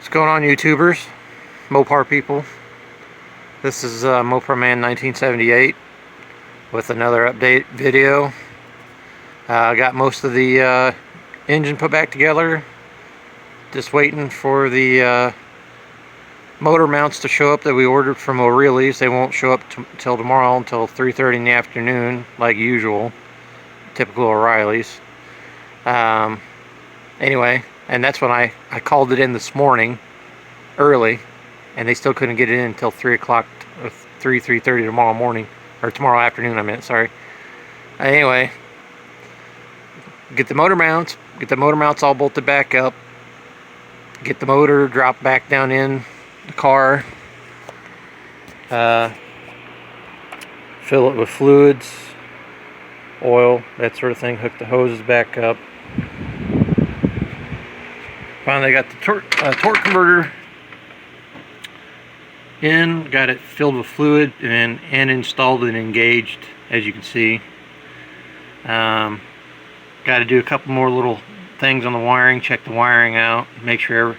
What's going on, YouTubers, Mopar people? This is Mopar Man 1978 with another update video. I got most of the engine put back together. Just waiting for the motor mounts to show up that we ordered from O'Reilly's. They won't show up till tomorrow until 3:30 in the afternoon, like usual. Typical O'Reilly's. Anyway, and that's when I called it in this morning early, and they still couldn't get it in until 3 o'clock, 3:30 tomorrow morning, or tomorrow afternoon I meant, sorry. Anyway, get the motor mounts all bolted back up, get the motor dropped back down in the car, fill it with fluids, oil, that sort of thing, hook the hoses back up. Finally got the torque converter in, got it filled with fluid and installed and engaged, as you can see. Got to do a couple more little things on the wiring, check the wiring out, make sure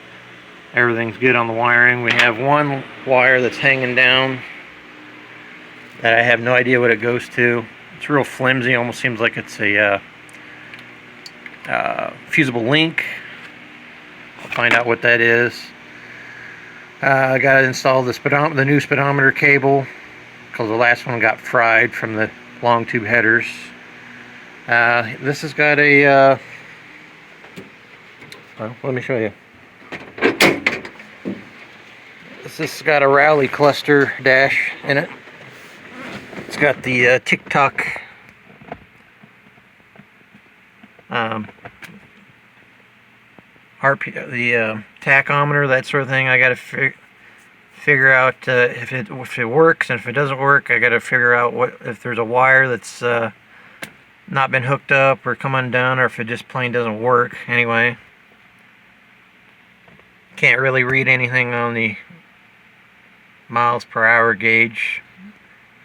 everything's good on the wiring. We have one wire that's hanging down that I have no idea what it goes to. It's real flimsy, almost seems like it's a fusible link. I'll find out what that is. I got to install the new speedometer cable because the last one got fried from the long tube headers. This has got a well, let me show you. This has got a rally cluster dash in it. It's got the tick-tock the tachometer, that sort of thing. I got to figure out if it works, and if it doesn't work, I got to figure out if there's a wire that's not been hooked up or come undone, or if it just plain doesn't work. Anyway, can't really read anything on the miles per hour gauge.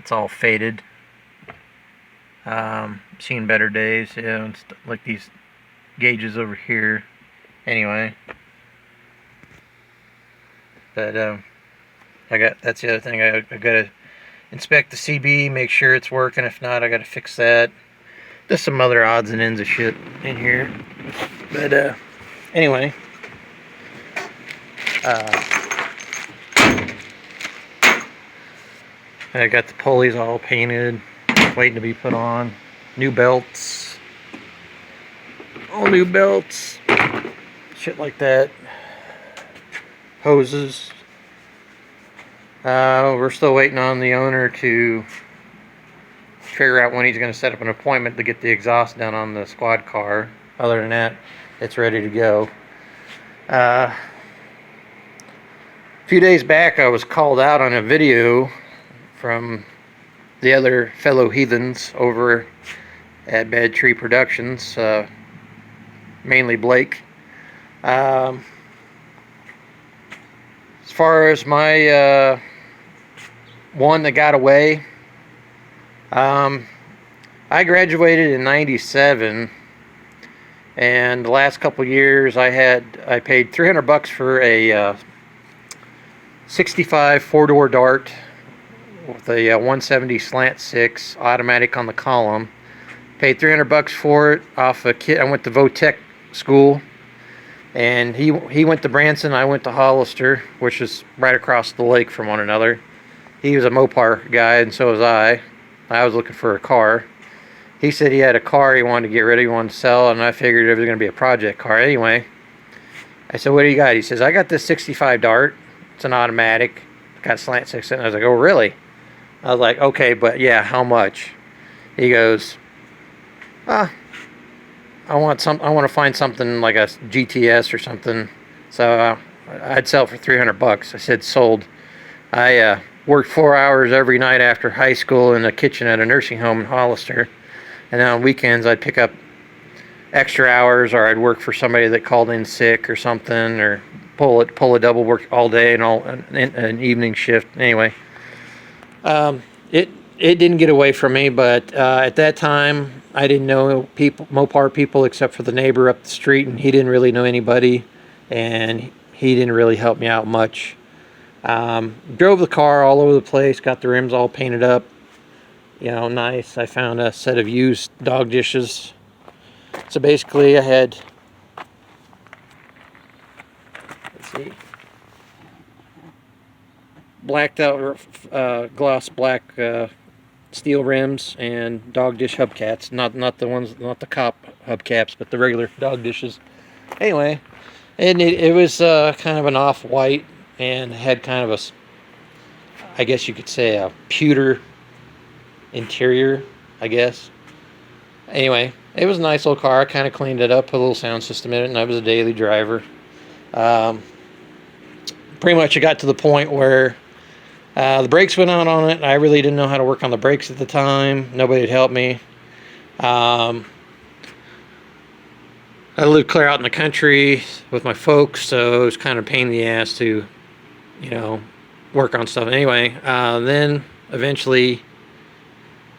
It's all faded. Seen better days, yeah. It's like these gauges over here. Anyway, but that's the other thing. I gotta inspect the CB, make sure it's working. If not, I gotta fix that. Just some other odds and ends of shit in here. But anyway, I got the pulleys all painted, waiting to be put on. New belts, all new belts. Shit like that. Hoses. We're still waiting on the owner to figure out when he's going to set up an appointment to get the exhaust done on the squad car. Other than that, it's ready to go. A few days back, I was called out on a video from the other fellow heathens over at Bad Tree Productions, mainly Blake. As far as my one that got away, I graduated in '97, and the last couple years I paid $300 for a 65 four-door Dart with a 170 slant 6 automatic on the column. Paid $300 for it off a kid. I went to Votech school. And he went to Branson, I went to Hollister, which is right across the lake from one another. He was a Mopar guy, and so was I. I was looking for a car. He said he had a car he wanted to get rid of, he wanted to sell, and I figured it was going to be a project car. Anyway, I said, what do you got? He says, I got this 65 Dart. It's an automatic. Got slant 6 in it. I was like, oh, really? I was like, okay, but yeah, how much? He goes, I want to find something like a GTS or something, so I'd sell it for $300. I said, sold. I worked 4 hours every night after high school in the kitchen at a nursing home in Hollister, and then on weekends I'd pick up extra hours, or I'd work for somebody that called in sick or something, or pull a double, work all day and an evening shift. Anyway, it didn't get away from me, but at that time I didn't know Mopar people except for the neighbor up the street, and he didn't really know anybody, and he didn't really help me out much. Drove the car all over the place, got the rims all painted up, you know, nice. I found a set of used dog dishes. So basically I had, let's see, blacked out gloss black steel rims and dog dish hubcaps, not the ones, not the cop hubcaps, but the regular dog dishes. Anyway, and it was kind of an off-white and had kind of a, I guess you could say, a pewter interior, I guess. Anyway, it was a nice little car. I kind of cleaned it up, put a little sound system in it, and I was a daily driver. Pretty much it got to the point where the brakes went out on it. I really didn't know how to work on the brakes at the time. Nobody had helped me. I lived clear out in the country with my folks, so it was kind of a pain in the ass to, you know, work on stuff. Anyway, then eventually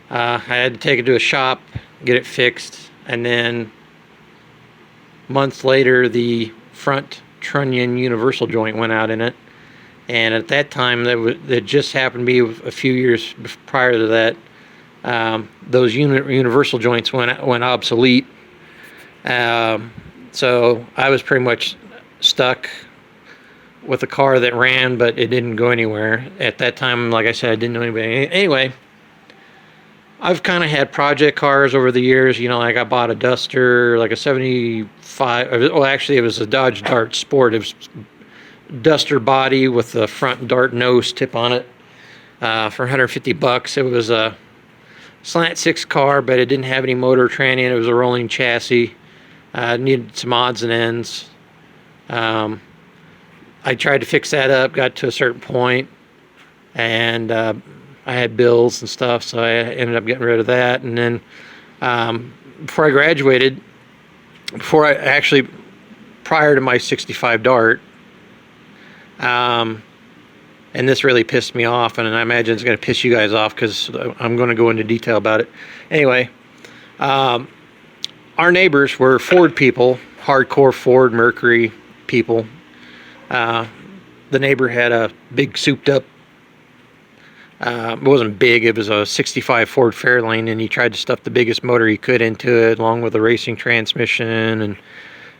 I had to take it to a shop, get it fixed, and then months later the front trunnion universal joint went out in it. And at that time, that just happened to be a few years prior to that, those universal joints went obsolete. So I was pretty much stuck with a car that ran, but it didn't go anywhere. At that time, like I said, I didn't know anybody. Anyway, I've kind of had project cars over the years. You know, like I bought a Duster, like a 75. Well, actually, it was a Dodge Dart Sport. It was Duster body with the front Dart nose tip on it for $150. It was a slant six car, but it didn't have any motor tranny. It was a rolling chassis. Needed some odds and ends. I tried to fix that up, got to a certain point, and I had bills and stuff, so I ended up getting rid of that. And then before I graduated, prior to my 65 Dart, and this really pissed me off, and I imagine it's going to piss you guys off because I'm going to go into detail about it. Anyway, our neighbors were Ford people, hardcore Ford Mercury people. The neighbor had a big souped up, it wasn't big, it was a 65 Ford Fairlane, and he tried to stuff the biggest motor he could into it along with a racing transmission,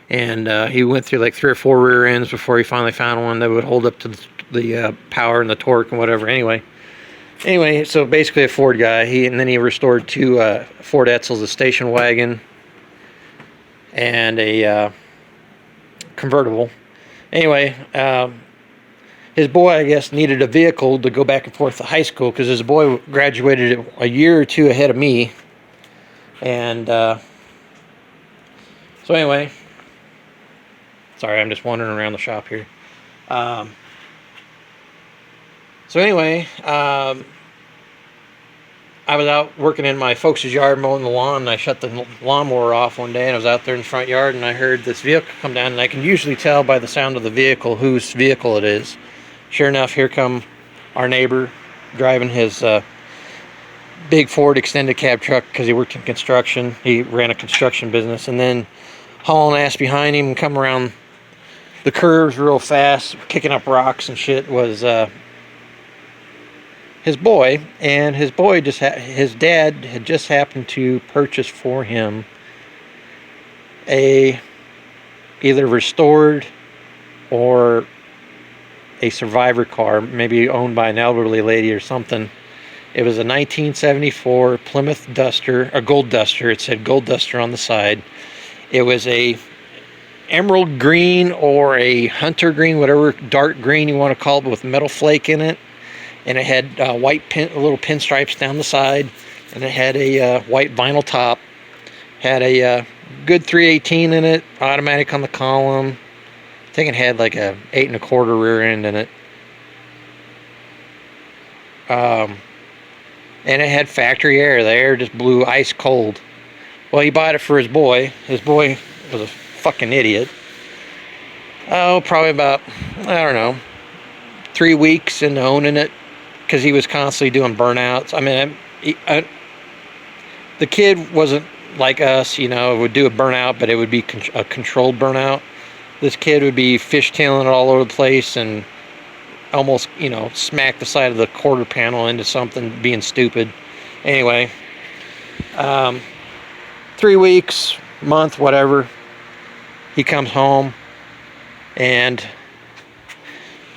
and he went through like 3 or 4 rear ends before he finally found one that would hold up to the power and the torque and whatever. Anyway, so basically a Ford guy. And then he restored 2 Ford Edsels, a station wagon and a convertible. Anyway, his boy, I guess, needed a vehicle to go back and forth to high school because his boy graduated a year or 2 ahead of me. And so anyway, sorry, I'm just wandering around the shop here. So anyway, I was out working in my folks' yard mowing the lawn, and I shut the lawnmower off one day, and I was out there in the front yard, and I heard this vehicle come down, and I can usually tell by the sound of the vehicle whose vehicle it is. Sure enough, here come our neighbor driving his big Ford extended cab truck because he worked in construction. He ran a construction business, and then hauling ass behind him and come around the curves real fast, kicking up rocks and shit, was his boy. And his boy his dad had just happened to purchase for him a either restored or a survivor car, maybe owned by an elderly lady or something. It was a 1974 Plymouth Duster, a Gold Duster. It said Gold Duster on the side. It was a emerald green or a hunter green, whatever dark green you want to call it, with metal flake in it. And it had little pinstripes down the side, and it had a white vinyl top. Had a good 318 in it, automatic on the column. I think it had like a 8 1/4 rear end in it. And it had factory air. The air just blew ice cold. Well, he bought it for his boy. His boy was a fucking idiot. Oh, probably about, I don't know, 3 weeks into owning it, because he was constantly doing burnouts. I mean, the kid wasn't like us, you know, would do a burnout, but it would be a controlled burnout. this kid would be fishtailing it all over the place and almost, smack the side of the quarter panel into something, being stupid. Anyway, 3 weeks, month, whatever, he comes home, and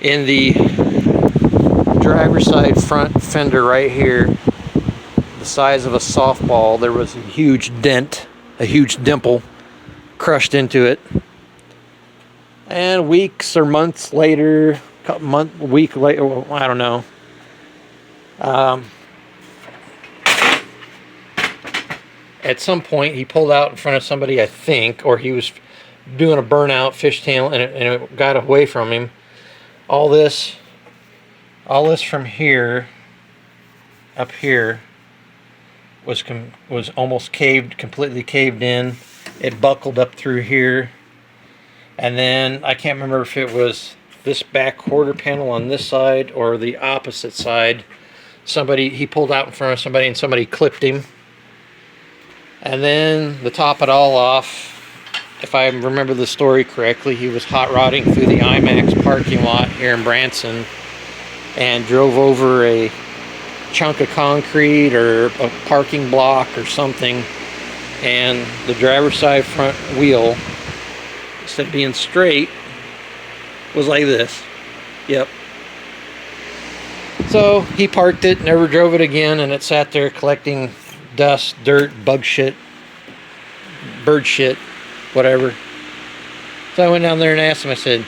in the driver's side front fender right here, the size of a softball, there was a huge dent, a huge dimple crushed into it. And weeks or months later, week later, well, I don't know. At some point, he pulled out in front of somebody, I think, or he was doing a burnout fishtail, and it got away from him. All this from here, up here, was almost completely caved in. It buckled up through here, and then I can't remember if it was this back quarter panel on this side or the opposite side. He pulled out in front of somebody, and somebody clipped him. And then, to top it all off, if I remember the story correctly, he was hot rodding through the IMAX parking lot here in Branson and drove over a chunk of concrete or a parking block or something, and the driver's side front wheel, instead of being straight, was like this. Yep. So he parked it, never drove it again, and it sat there collecting dust, dirt, bug shit, bird shit, whatever. So I went down there and asked him, I said,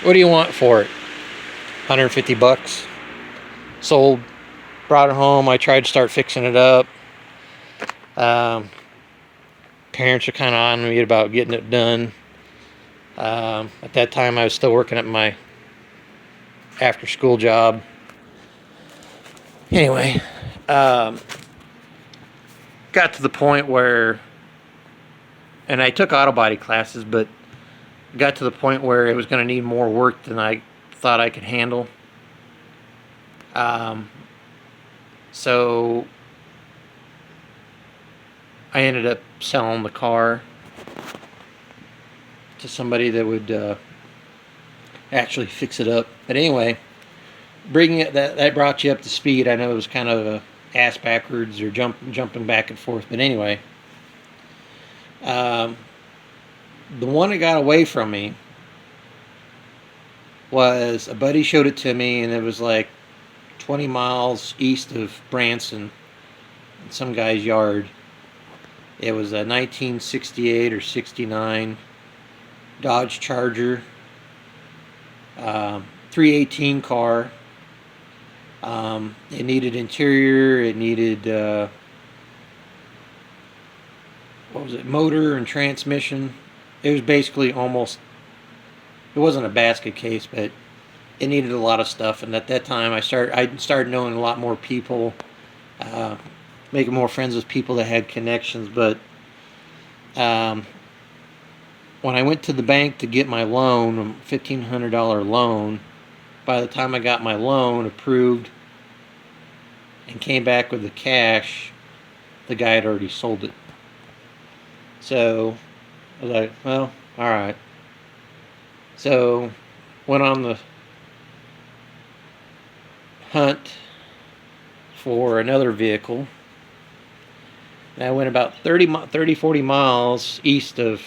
"What do you want for it?" 150 bucks. Sold. Brought it home. I tried to start fixing it up. Parents are kind of on me about getting it done. At that time, I was still working at my after-school job. Anyway, got to the point where, and I took auto body classes, but got to the point where it was going to need more work than I thought I could handle. So I ended up selling the car to somebody that would actually fix it up. But anyway, bringing it, that brought you up to speed. I know it was kind of a ass backwards or jumping back and forth, but anyway, the one that got away from me was, a buddy showed it to me, and it was like 20 miles east of Branson, in some guy's yard. It was a 1968 or 69 Dodge Charger, 318 car. It needed interior, it needed motor and transmission. It was basically it wasn't a basket case, but it needed a lot of stuff. And at that time, I started knowing a lot more people, making more friends with people that had connections. But when I went to the bank to get my loan, a $1,500 loan, by the time I got my loan approved and came back with the cash, the guy had already sold it. So I was like, well, alright. So went on the hunt for another vehicle. And I went about 40 miles east of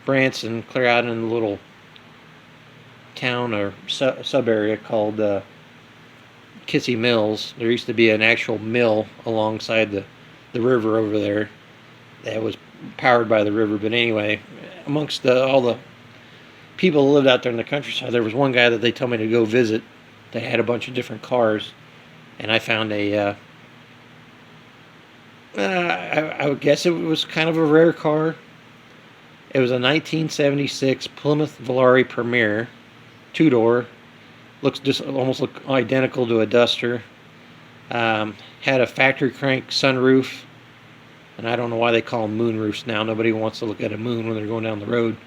Branson, clear out in a little town or sub area called Kissy Mills. There used to be an actual mill alongside the river over there that was powered by the river. But anyway, amongst all the people who lived out there in the countryside, there was one guy that they told me to go visit. They had a bunch of different cars, and I found I would guess it was kind of a rare car. It was a 1976 Plymouth Volare Premier, 2-door. Almost looked identical to a Duster. Had a factory crank sunroof, and I don't know why they call them moonroofs now. Nobody wants to look at a moon when they're going down the road.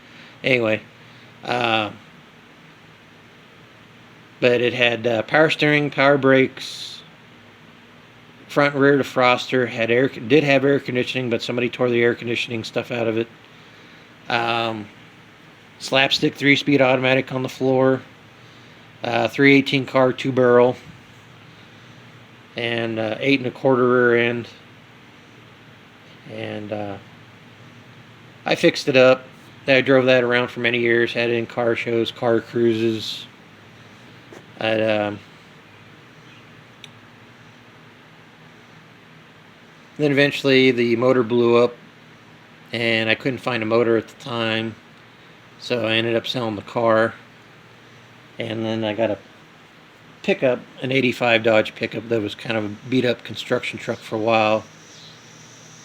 Anyway, but it had power steering, power brakes, front and rear defroster. Did have air conditioning, but somebody tore the air conditioning stuff out of it. slapstick 3-speed automatic on the floor, 318 car 2-barrel, and 8 1/4 rear end. And I fixed it up. I drove that around for many years, had it in car shows, car cruises. Then eventually the motor blew up, and I couldn't find a motor at the time, so I ended up selling the car. And then I got a pickup, an 85 Dodge pickup that was kind of a beat up construction truck for a while,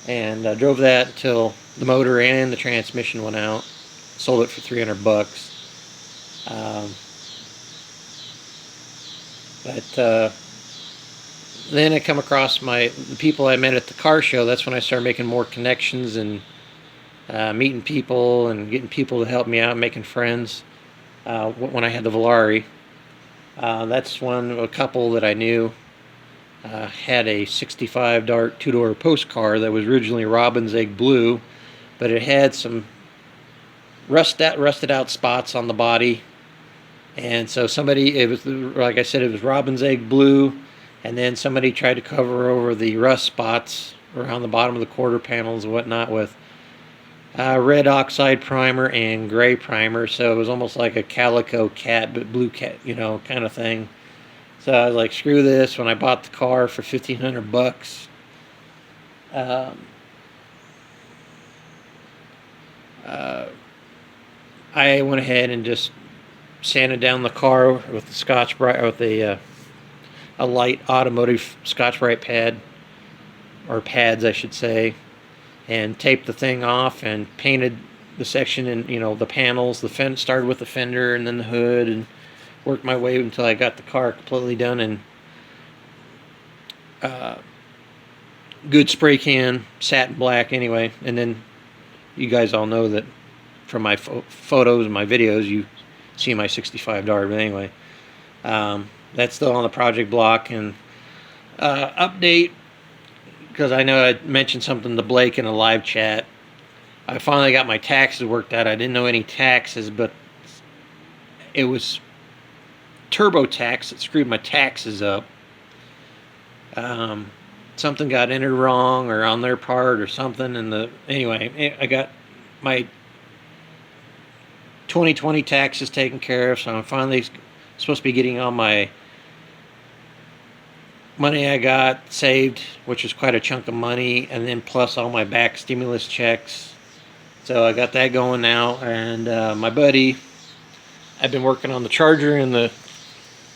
and I drove that until the motor and the transmission went out. Sold it for $300. But then I come across the people I met at the car show. That's when I started making more connections and meeting people and getting people to help me out, making friends. When I had the Volare, that's a couple that I knew had a 65 Dart 2-door post car that was originally Robin's Egg Blue, but it had some rusted out spots on the body. And so it was, like I said, it was Robin's Egg Blue, and then somebody tried to cover over the rust spots around the bottom of the quarter panels and whatnot with red oxide primer and gray primer. So it was almost like a calico cat, but blue cat, kind of thing. So I was like, screw this. When I bought the car for $1,500, I went ahead and just sanded down the car with the Scotch-Brite, with a light automotive Scotch-Brite pad, or pads I should say, and taped the thing off and painted the section and the panels. Started with the fender and then the hood, and worked my way until I got the car completely done. And good spray can, satin black anyway. And then you guys all know that from my photos and my videos, you see my 65 Dart. But anyway, that's still on the project block. And update, because I know I mentioned something to Blake in a live chat. I finally got my taxes worked out. I didn't know any taxes, but it was TurboTax that screwed my taxes up. Something got entered wrong, or on their part, or something. And anyway, I got my 2020 taxes taken care of, so I'm finally supposed to be getting all my money I got saved, which is quite a chunk of money, and then plus all my back stimulus checks. So I got that going now. And my buddy, I've been working on the Charger and the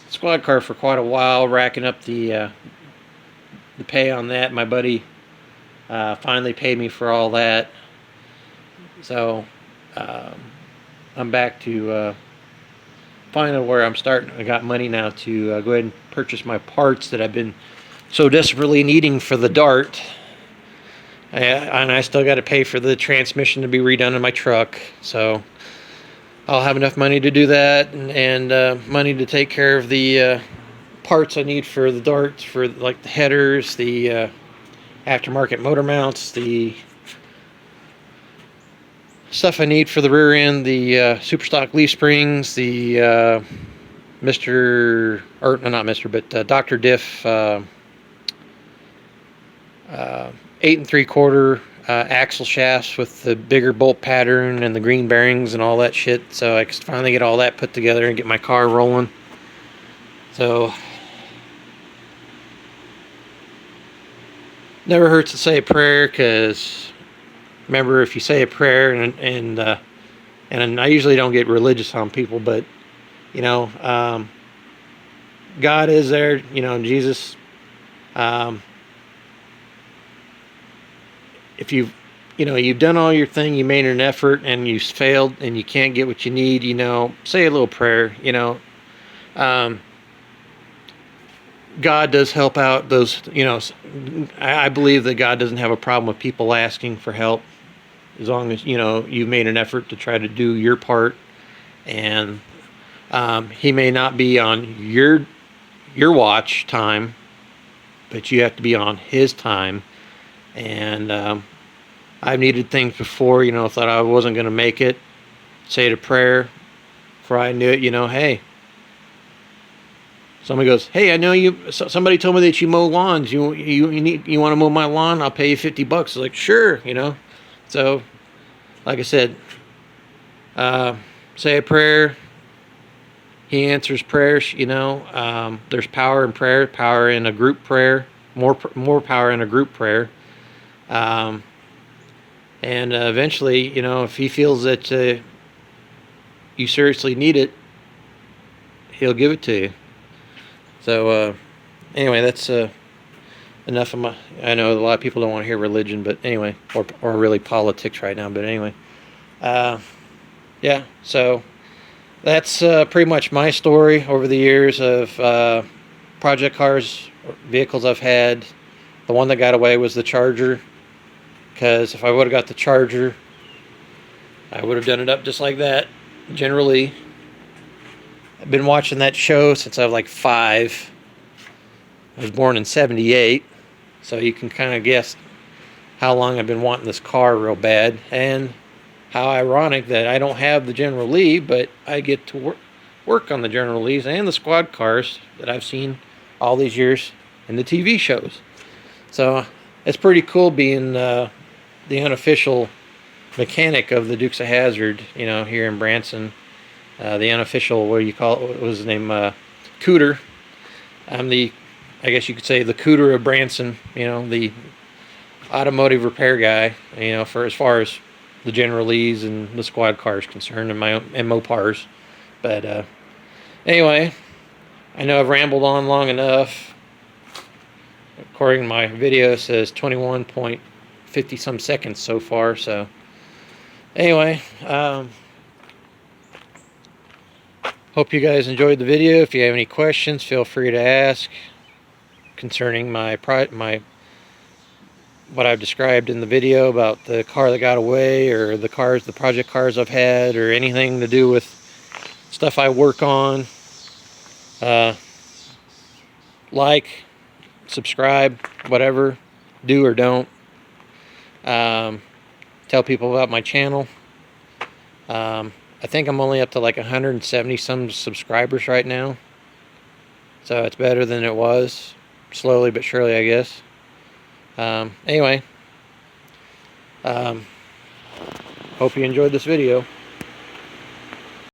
squad car for quite a while, racking up the pay on that. My buddy finally paid me for all that, so I'm back to finally where I'm starting. I got money now to go ahead and purchase my parts that I've been so desperately needing for the Dart. And I still got to pay for the transmission to be redone in my truck, so I'll have enough money to do that, and money to take care of the parts I need for the Darts, for like the headers, the aftermarket motor mounts, the stuff I need for the rear end, the super stock leaf springs, the Dr. Diff 8 3/4 axle shafts with the bigger bolt pattern and the green bearings and all that shit. So I can finally get all that put together and get my car rolling. So never hurts to say a prayer, because remember, if you say a prayer, and I usually don't get religious on people, but God is there, Jesus. If you've done all your thing, you made an effort, and you failed, and you can't get what you need, say a little prayer. God does help out those. I believe that God doesn't have a problem with people asking for help, as long as you've made an effort to try to do your part. And He may not be on your watch time, but you have to be on His time. And I've needed things before, thought I wasn't going to make it, say a prayer. Before I knew it, hey, somebody goes, hey, I know you. Somebody told me that you mow lawns. You want to mow my lawn? I'll pay you $50. I was like, sure, So, like I said, say a prayer. He answers prayers. There's power in prayer. Power in a group prayer. More power in a group prayer. And eventually, if he feels that you seriously need it, he'll give it to you. So anyway, that's enough of my. I know a lot of people don't want to hear religion, but anyway, or really politics right now. But anyway, yeah. So that's pretty much my story over the years of project cars, vehicles I've had. The one that got away was the Charger, because if I would have got the Charger, I would have done it up just like that. Generally, I've been watching that show since I was like 5. I was born in 78, so you can kind of guess how long I've been wanting this car real bad, and how ironic that I don't have the General Lee, but I get to work on the General Lees and the squad cars that I've seen all these years in the TV shows. So it's pretty cool being the unofficial mechanic of the Dukes of Hazzard, here in Branson. The unofficial, what do you call it? What was his name? Cooter. I'm I guess you could say the Cooter of Branson. The automotive repair guy. For as far as the General Lees and the squad cars concerned, and Mopars. But anyway, I know I've rambled on long enough. According to my video, it says 21.50 some seconds so far. So anyway, hope you guys enjoyed the video. If you have any questions, feel free to ask concerning what I've described in the video about the car that got away, or the project cars I've had, or anything to do with stuff I work on. Like, subscribe, whatever, do or don't. Tell people about my channel. I think I'm only up to like 170 some subscribers right now, so it's better than it was, slowly but surely, I guess. Anyway, hope you enjoyed this video.